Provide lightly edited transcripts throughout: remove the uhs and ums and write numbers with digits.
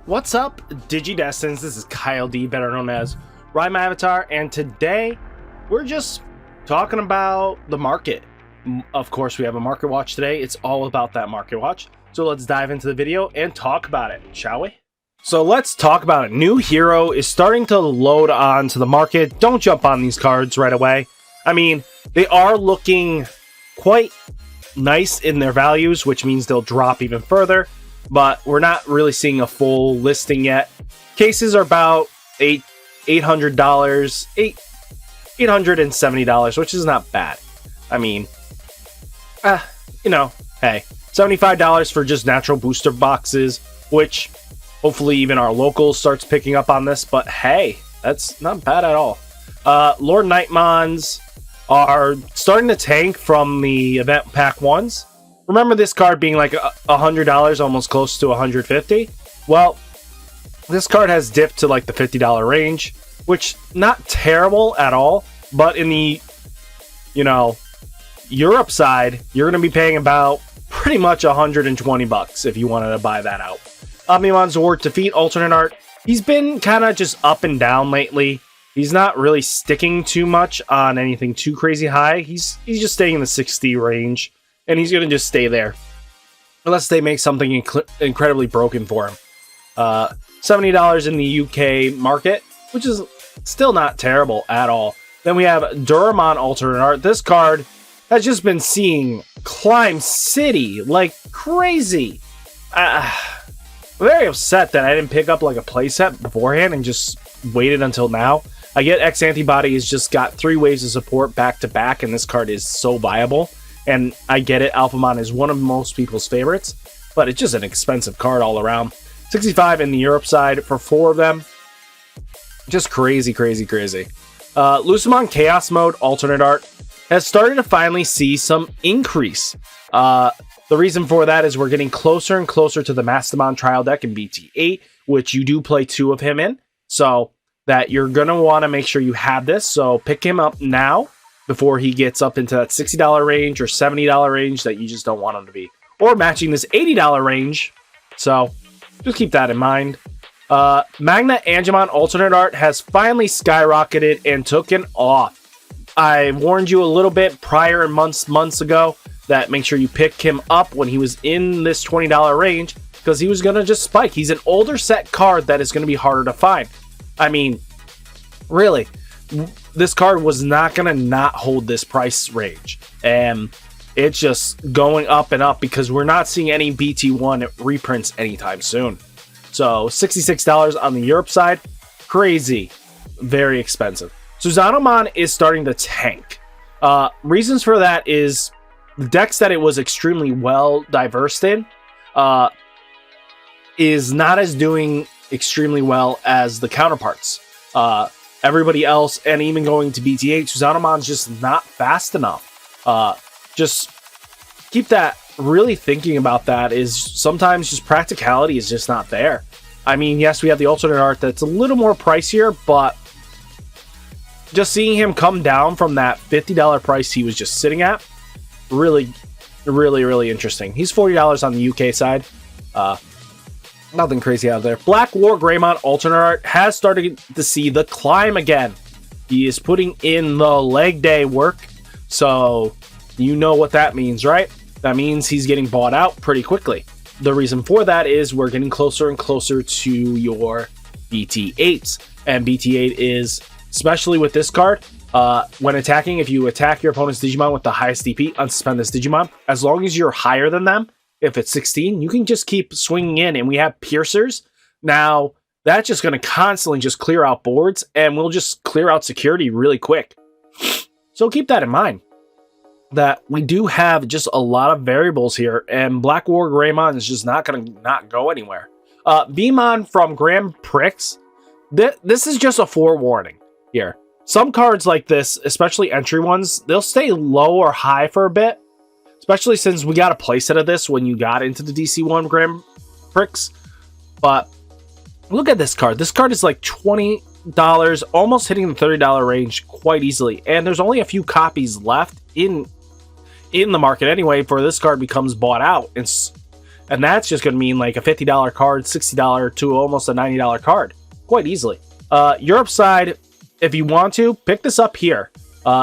What's up, Digidestins? This is Kyle D, better known as Ridemyavatar, and today we're just talking about the market. Of course, we have a market watch today. It's all about that market watch. So let's dive into the video and talk about it, shall we? So let's talk about it. New hero is starting to load onto the market. Don't jump on these cards right away. I mean, they are looking quite nice in their values, which means they'll drop even further. But we're not really seeing a full listing yet. Cases are about $870, which is not bad. I mean, hey, $75 for just natural booster boxes, which hopefully even our locals starts picking up on this. But hey, that's not bad at all. Lord Nightmons are starting to tank from the event pack ones. Remember this card being like $100, almost close to $150? Well, this card has dipped to like the $50 range, which not terrible at all, but in the, Europe side, you're going to be paying about pretty much $120 if you wanted to buy that out. Omnimon Zord Defeat alternate art. He's been kind of just up and down lately. He's not really sticking too much on anything too crazy high. He's just staying in the 60 range. And he's going to just stay there. Unless they make something incredibly broken for him. $70 in the UK market, which is still not terrible at all. Then we have Digimon alternate art. This card has just been seeing climb city like crazy. Very upset that I didn't pick up like a playset beforehand and just waited until now. I get X Antibody has just got 3 waves of support back to back, and this card is so viable. And I get it, Alphamon is one of most people's favorites, but it's just an expensive card all around. 65 in the Europe side for 4 of them. Just crazy, crazy, crazy. Lucemon Chaos Mode alternate art has started to finally see some increase. The reason for that is we're getting closer and closer to the Mastodon trial deck in BT-08, which you do play 2 of him in. So that you're going to want to make sure you have this. So pick him up now, before he gets up into that $60 range or $70 range that you just don't want him to be. Or matching this $80 range. So, just keep that in mind. Magna Angemon alternate art has finally skyrocketed and taken off. I warned you a little bit prior months ago that make sure you pick him up when he was in this $20 range, because he was going to just spike. He's an older set card that is going to be harder to find. I mean, really, this card was not going to not hold this price range. And it's just going up and up because we're not seeing any BT-1 reprints anytime soon. So $66 on the Europe side. Crazy. Very expensive. Suzanomon is starting to tank. Reasons for that is the decks that it was extremely well diversed in is not as doing extremely well as the counterparts. Everybody else, and even going to BT-8, Suzanomon's just not fast enough. Just keep that, really thinking about that, is sometimes just practicality is just not there. I mean, yes, we have the alternate art that's a little more pricier, but just seeing him come down from that $50 price he was just sitting at, really, really, really interesting. He's $40 on the UK side. Nothing crazy out there. BlackWarGreymon alternate art has started to see the climb again. He is putting in the leg day work. So you know what that means, right? That means he's getting bought out pretty quickly. The reason for that is we're getting closer and closer to your BT-8s. And BT-8 is, especially with this card, when attacking, if you attack your opponent's Digimon with the highest DP, unsuspend this Digimon. As long as you're higher than them, if it's 16, you can just keep swinging in, and we have piercers. Now, that's just going to constantly just clear out boards, and we'll just clear out security really quick. So keep that in mind, that we do have just a lot of variables here, and BlackWarGreymon is just not going to not go anywhere. Beamon from Grand Prix, this is just a forewarning here. Some cards like this, especially entry ones, they'll stay low or high for a bit. Especially since we got a playset of this when you got into the DC1 Grand Prix. But look at this card. This card is like $20, almost hitting the $30 range quite easily. And there's only a few copies left in the market anyway, for this card becomes bought out. And that's just going to mean like a $50 card, $60 to almost a $90 card. Quite easily. Europe side, if you want to, pick this up here.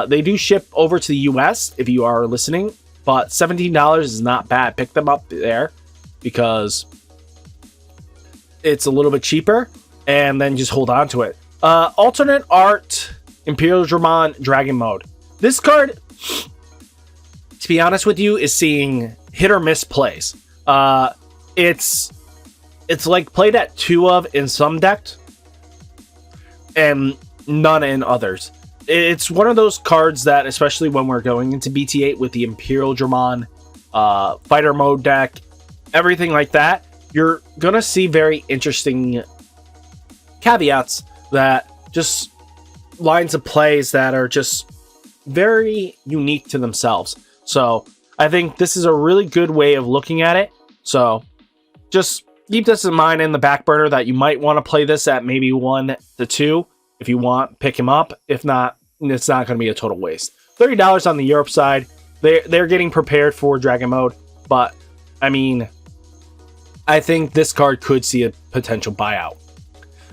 They do ship over to the US if you are listening, but $17 is not bad. Pick them up there because it's a little bit cheaper, and then just hold on to it. Alternate art, Imperial Dramon Dragon Mode. This card, to be honest with you, is seeing hit or miss plays. It's like played at 2 of in some decks and none in others. It's one of those cards that, especially when we're going into BT-08 with the Imperial Dramon fighter mode deck, everything like that, you're gonna see very interesting caveats that just lines of plays that are just very unique to themselves. So I think this is a really good way of looking at it. So just keep this in mind in the back burner that you might want to play this at maybe 1 to 2. If you want, pick him up. If not, it's not going to be a total waste. $30 on the Europe side. They're getting prepared for Dragon Mode. But, I mean, I think this card could see a potential buyout.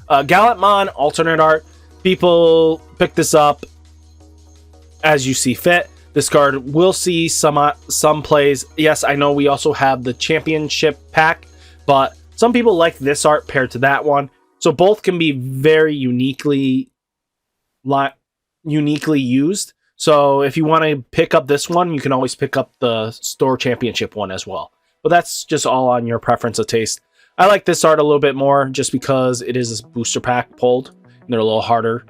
Gallantmon, alternate art. People pick this up as you see fit. This card will see some plays. Yes, I know we also have the championship pack, but some people like this art paired to that one. So both can be very uniquely used. So if you want to pick up this one, you can always pick up the store championship one as well. But that's just all on your preference of taste. I like this art a little bit more just because it is a booster pack pulled and they're a little harder.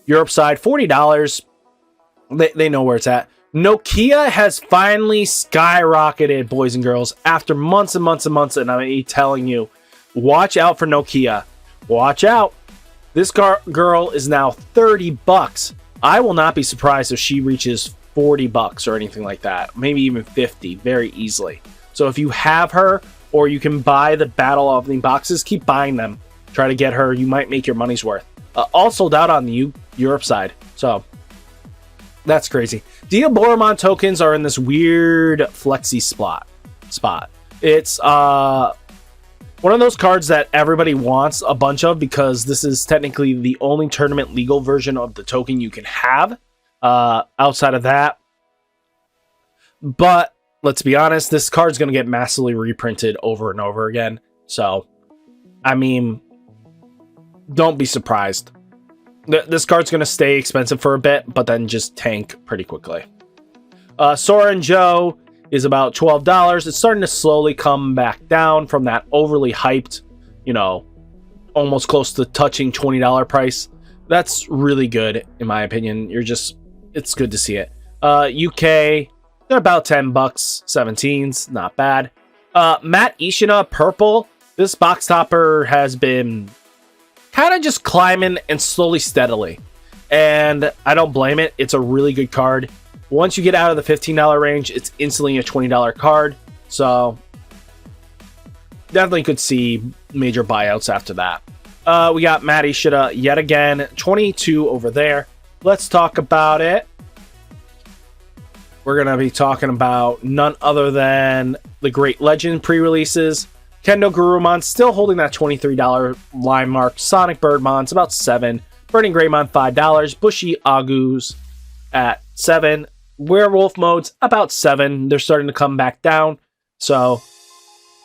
Europe side, $40. They know where it's at. Nokia has finally skyrocketed, boys and girls, after months and months and months. And I'm telling you, watch out for Nokia. Watch out. This girl is now $30. I will not be surprised if she reaches $40 or anything like that. Maybe even 50 very easily. So if you have her, or you can buy the battle opening boxes, keep buying them. Try to get her. You might make your money's worth. All sold out on the Europe side. So that's crazy. Diaboromon tokens are in this weird flexi spot. It's one of those cards that everybody wants a bunch of because this is technically the only tournament legal version of the token you can have outside of that. But let's be honest, this card's going to get massively reprinted over and over again. So, I mean, don't be surprised. This card's going to stay expensive for a bit, but then just tank pretty quickly. Sora and Joe is about $12. It's starting to slowly come back down from that overly hyped, almost close to touching $20 price. That's really good, in my opinion. It's good to see it. UK, they're about $10, 17s, not bad. Matt Ishina, purple. This box topper has been kind of just climbing and slowly, steadily. And I don't blame it. It's a really good card. Once you get out of the $15 range, it's instantly a $20 card. So definitely could see major buyouts after that. We got Matt Ishida yet again, 22 over there. Let's talk about it. We're going to be talking about none other than the Great Legend pre-releases. Kendo Garurumon still holding that $23 line mark. Sonic Birdmon's about $7. Burning Greymon $5. Bushy Agus at $7. Werewolf modes about $7. They're starting to come back down. So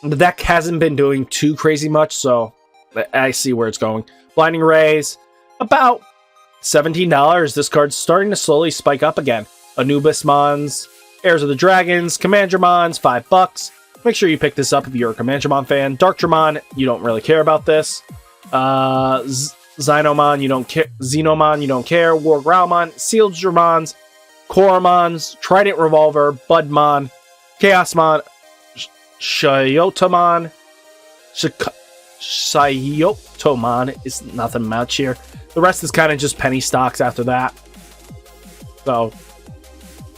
the deck hasn't been doing too crazy much. So I see where it's going. Blinding Rays about $17. This card's starting to slowly spike up again. Anubismons, Heirs of the Dragons, Commandramons, $5. Make sure you pick this up if you're a Commandramon fan. Darkdramon, you don't really care about this. Xenomon, you don't care. Xenomon, you don't care. WarGreymon, Sealed Dramons, Koromons, Trident Revolver, Budmon, Chaosmon, Shyotomon. Shyotomon is nothing much here. The rest is kind of just penny stocks after that. So,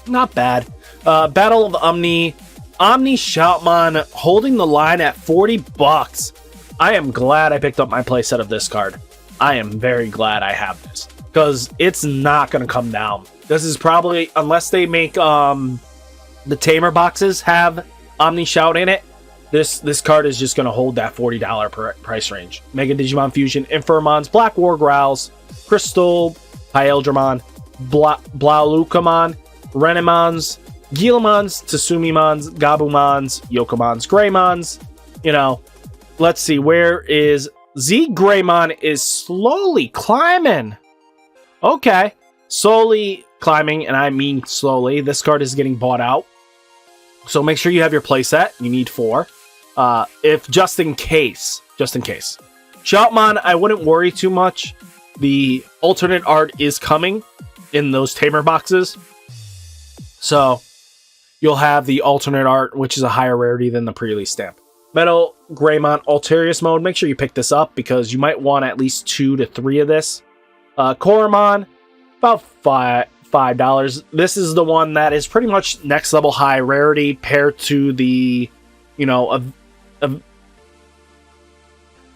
not bad. Battle of Omni Shoutmon holding the line at $40. I am glad I picked up my playset of this card. I am very glad I have this because it's not going to come down. This is probably, unless they make the Tamer boxes have Omni Shout in it, This card is just going to hold that $40 price range. Mega Digimon Fusion, Infirmons, BlackWarGreymon, Crystal, Hyeldramon, Blaulucamon, Renimons, Gilamons, Tsumimons, Gabumons, Yokomons, Greymons. You know, let's see, where is Greymon is slowly climbing. Okay, slowly climbing, and I mean slowly. This card is getting bought out. So make sure you have your playset. You need 4. If just in case. Shoutmon, I wouldn't worry too much. The alternate art is coming in those tamer boxes. So you'll have the alternate art, which is a higher rarity than the pre-release stamp. Metal Greymon Alterius mode. Make sure you pick this up because you might want at least 2 to 3 of this. Koromon, about $5. This is the one that is pretty much next level high rarity paired to the, you know, the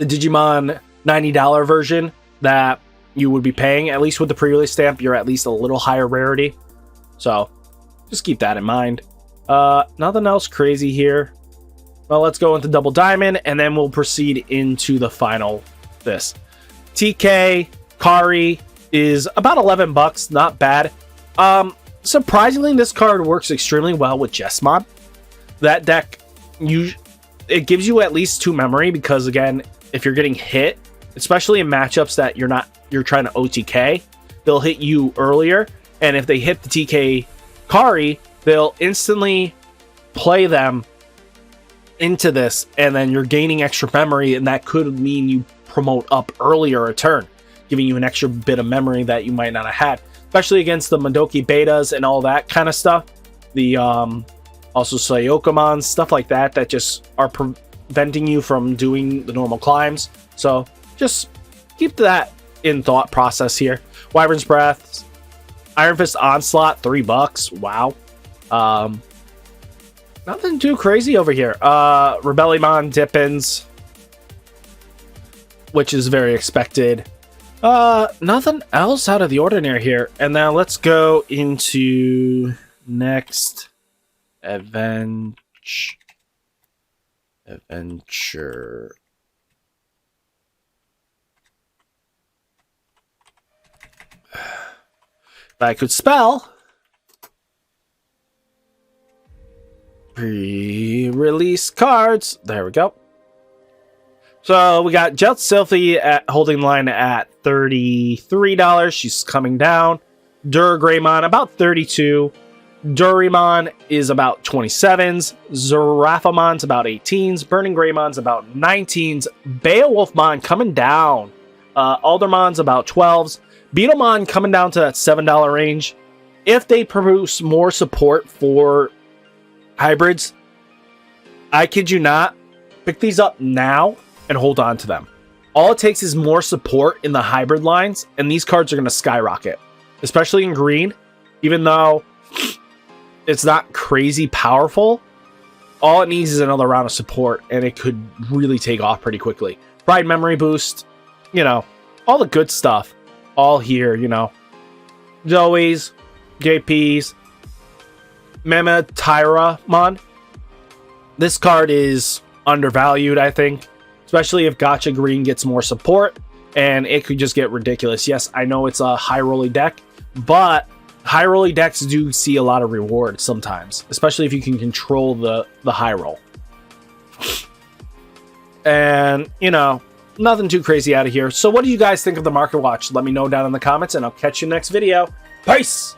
Digimon $90 version that you would be paying. At least with the pre-release stamp, you're at least a little higher rarity. So just keep that in mind. Nothing else crazy here. Well, let's go into Double Diamond, and then we'll proceed into the final this. TK Kari is about $11, not bad. Surprisingly, this card works extremely well with Jesmon. That deck, it gives you at least 2 memory because, again, if you're getting hit, especially in matchups that you're trying to OTK, they'll hit you earlier, and if they hit the TK Kari, they'll instantly play them into this, and then you're gaining extra memory, and that could mean you promote up earlier a turn, giving you an extra bit of memory that you might not have had, especially against the Madoki betas and all that kind of stuff. The also Sayokomons, stuff like that just are preventing you from doing the normal climbs. So just keep that in thought process here. Wyvern's Breath, Iron Fist Onslaught, $3. Wow. Nothing too crazy over here. Rebellymon Dippins, which is very expected. Nothing else out of the ordinary here. And now let's go into next adventure. If I could spell. Pre-release cards. There we go. So we got Jet Sylphie at holding line at $33. She's coming down. Greymon about $32. Durimon is about 27s. Zerafamon's about 18s. Burning Greymon's about 19s. Beowulfmon coming down. Aldermon's about 12s. Beetlemon coming down to that $7 range. If they produce more support for hybrids, I kid you not, pick these up now and hold on to them. All it takes is more support in the hybrid lines, and these cards are going to skyrocket, especially in green. Even though it's not crazy powerful, all it needs is another round of support, and it could really take off pretty quickly. Pride Memory Boost, you know, all the good stuff, all here, you know. Zoe's, JP's, Tyramon. This card is undervalued, I think, especially if Gacha Green gets more support, and it could just get ridiculous. Yes, I know it's a high rolly deck, but high rolly decks do see a lot of rewards sometimes, especially if you can control the high roll. And, you know, nothing too crazy out of here. So what do you guys think of the Market Watch? Let me know down in the comments, and I'll catch you next video. Peace!